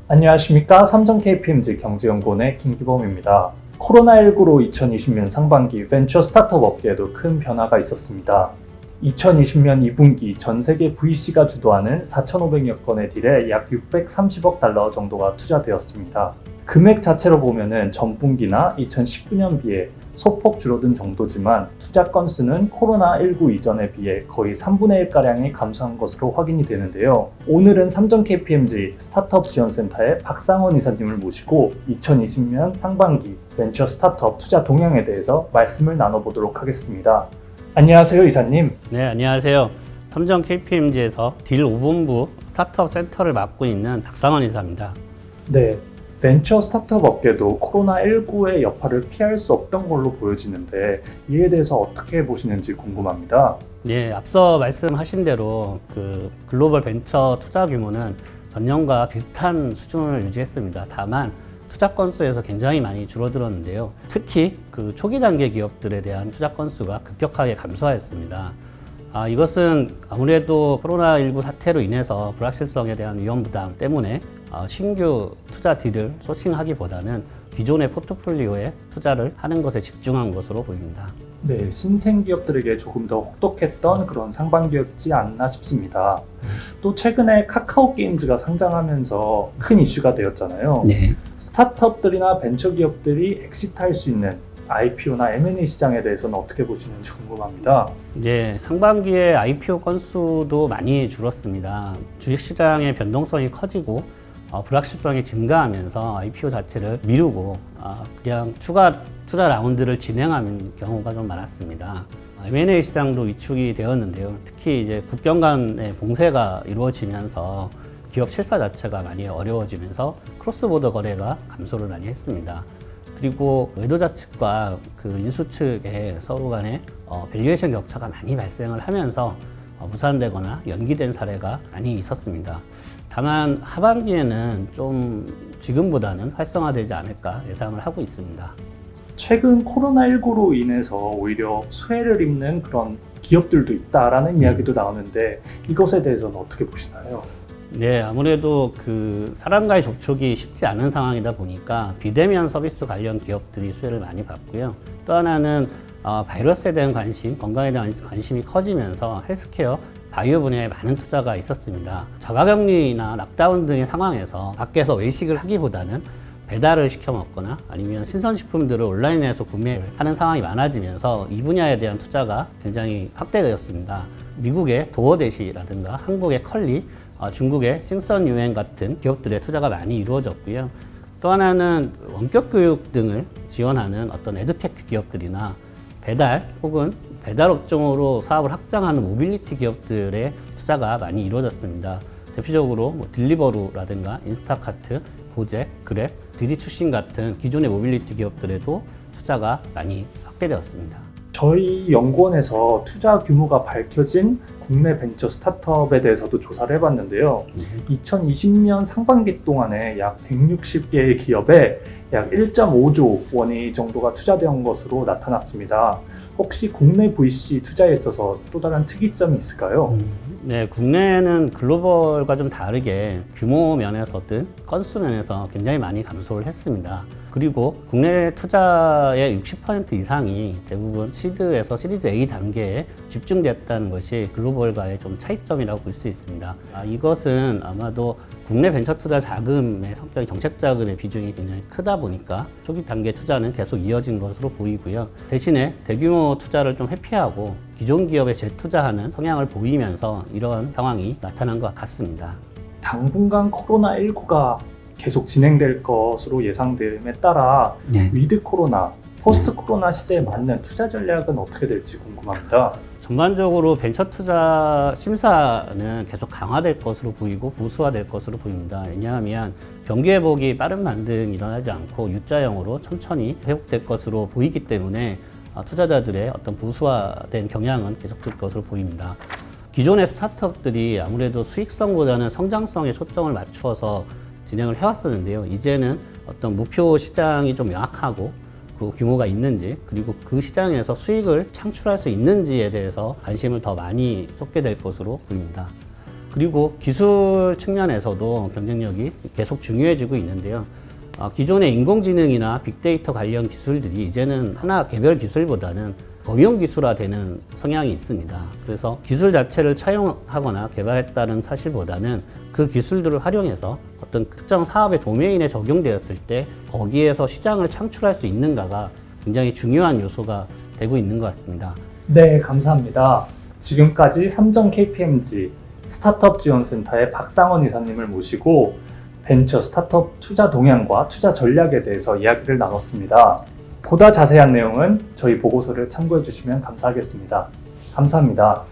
안녕하십니까. 삼성 KPMG 경제연구원의 김기범입니다. 코로나19로 2020년 상반기 벤처 스타트업 업계에도 큰 변화가 있었습니다. 2020년 2분기 전 세계 VC가 주도하는 4,500여 건의 딜에 약 630억 달러 정도가 투자되었습니다. 금액 자체로 보면은 전분기나 2019년 비해 소폭 줄어든 정도지만 투자 건수는 코로나19 이전에 비해 거의 3분의 1가량이 감소한 것으로 확인이 되는데요. 오늘은 삼성 KPMG 스타트업 지원센터의 박상원 이사님을 모시고 2020년 상반기 벤처 스타트업 투자 동향에 대해서 말씀을 나눠보도록 하겠습니다. 안녕하세요, 이사님. 네, 안녕하세요. 삼성 KPMG에서 딜 5본부 스타트업 센터를 맡고 있는 박상원 이사입니다. 네. 벤처 스타트업 업계도 코로나19의 여파를 피할 수 없던 걸로 보여지는데 이에 대해서 어떻게 보시는지 궁금합니다. 네, 앞서 말씀하신 대로 글로벌 벤처 투자 규모는 전년과 비슷한 수준을 유지했습니다. 다만 투자 건수에서 굉장히 많이 줄어들었는데요. 특히 초기 단계 기업들에 대한 투자 건수가 급격하게 감소하였습니다. 이것은 아무래도 코로나19 사태로 인해서 불확실성에 대한 위험 부담 때문에 신규 투자 딜을 소싱하기보다는 기존의 포트폴리오에 투자를 하는 것에 집중한 것으로 보입니다. 네, 신생 기업들에게 조금 더 혹독했던 그런 상반기였지 않나 싶습니다. 또 최근에 카카오 게임즈가 상장하면서 큰 이슈가 되었잖아요. 네. 스타트업들이나 벤처 기업들이 엑시트할 수 있는 IPO나 M&A 시장에 대해서는 어떻게 보시는지 궁금합니다. 네, 상반기에 IPO 건수도 많이 줄었습니다. 주식시장의 변동성이 커지고 불확실성이 증가하면서 IPO 자체를 미루고 그냥 추가 투자 라운드를 진행하는 경우가 좀 많았습니다. M&A 시장도 위축이 되었는데요. 특히 이제 국경 간의 봉쇄가 이루어지면서 기업 실사 자체가 많이 어려워지면서 크로스보더 거래가 감소를 많이 했습니다. 그리고 외도자 측과 인수 측의 서로 간에 밸류에이션 격차가 많이 발생을 하면서 무산되거나 연기된 사례가 많이 있었습니다. 다만 하반기에는 좀 지금보다는 활성화되지 않을까 예상을 하고 있습니다. 최근 코로나19로 인해서 오히려 수혜를 입는 그런 기업들도 있다라는 이야기도 나오는데 이것에 대해서는 어떻게 보시나요? 네, 아무래도 사람과의 접촉이 쉽지 않은 상황이다 보니까 비대면 서비스 관련 기업들이 수혜를 많이 받고요. 또 하나는 바이러스에 대한 관심, 건강에 대한 관심이 커지면서 헬스케어, 바이오 분야에 많은 투자가 있었습니다. 자가격리나 락다운 등의 상황에서 밖에서 외식을 하기보다는 배달을 시켜 먹거나 아니면 신선식품들을 온라인에서 구매하는 상황이 많아지면서 이 분야에 대한 투자가 굉장히 확대되었습니다. 미국의 도어대시라든가 한국의 컬리, 중국의 싱선 유엔 같은 기업들의 투자가 많이 이루어졌고요. 또 하나는 원격 교육 등을 지원하는 어떤 에듀테크 기업들이나 배달 혹은 배달 업종으로 사업을 확장하는 모빌리티 기업들의 투자가 많이 이루어졌습니다. 대표적으로 딜리버루라든가 인스타카트, 고잭, 그랩, 디디추싱 같은 기존의 모빌리티 기업들에도 투자가 많이 확대되었습니다. 저희 연구원에서 투자 규모가 밝혀진 국내 벤처 스타트업에 대해서도 조사를 해봤는데요. 2020년 상반기 동안에 약 160개의 기업에 약 1.5조 원이 정도가 투자된 것으로 나타났습니다. 혹시 국내 VC 투자에 있어서 또 다른 특이점이 있을까요? 네, 국내는 글로벌과 좀 다르게 규모 면에서든 건수 면에서 굉장히 많이 감소를 했습니다. 그리고 국내 투자의 60% 이상이 대부분 시드에서 시리즈 A 단계에 집중됐다는 것이 글로벌과의 좀 차이점이라고 볼 수 있습니다. 이것은 아마도 국내 벤처 투자 자금의 성격이 정책 자금의 비중이 굉장히 크다 보니까 초기 단계 투자는 계속 이어진 것으로 보이고요. 대신에 대규모 투자를 좀 회피하고 기존 기업에 재투자하는 성향을 보이면서 이런 상황이 나타난 것 같습니다. 당분간 코로나19가 계속 진행될 것으로 예상됨에 따라 위드 코로나, 포스트 코로나 시대에 맞는 투자 전략은 어떻게 될지 궁금합니다. 전반적으로 벤처 투자 심사는 계속 강화될 것으로 보이고 보수화될 것으로 보입니다. 왜냐하면 경기 회복이 빠른 반등이 일어나지 않고 U자형으로 천천히 회복될 것으로 보이기 때문에 투자자들의 어떤 보수화된 경향은 계속될 것으로 보입니다. 기존의 스타트업들이 아무래도 수익성보다는 성장성에 초점을 맞추어서 진행을 해왔었는데요. 이제는 어떤 목표 시장이 좀 명확하고 그 규모가 있는지, 그리고 그 시장에서 수익을 창출할 수 있는지에 대해서 관심을 더 많이 쏟게 될 것으로 보입니다. 그리고 기술 측면에서도 경쟁력이 계속 중요해지고 있는데요. 기존의 인공지능이나 빅데이터 관련 기술들이 이제는 하나 개별 기술보다는 범용 기술화되는 성향이 있습니다. 그래서 기술 자체를 차용하거나 개발했다는 사실보다는 그 기술들을 활용해서 어떤 특정 사업의 도메인에 적용되었을 때 거기에서 시장을 창출할 수 있는가가 굉장히 중요한 요소가 되고 있는 것 같습니다. 네, 감사합니다. 지금까지 삼정 KPMG 스타트업 지원센터의 박상원 이사님을 모시고 벤처 스타트업 투자 동향과 투자 전략에 대해서 이야기를 나눴습니다. 보다 자세한 내용은 저희 보고서를 참고해 주시면 감사하겠습니다. 감사합니다.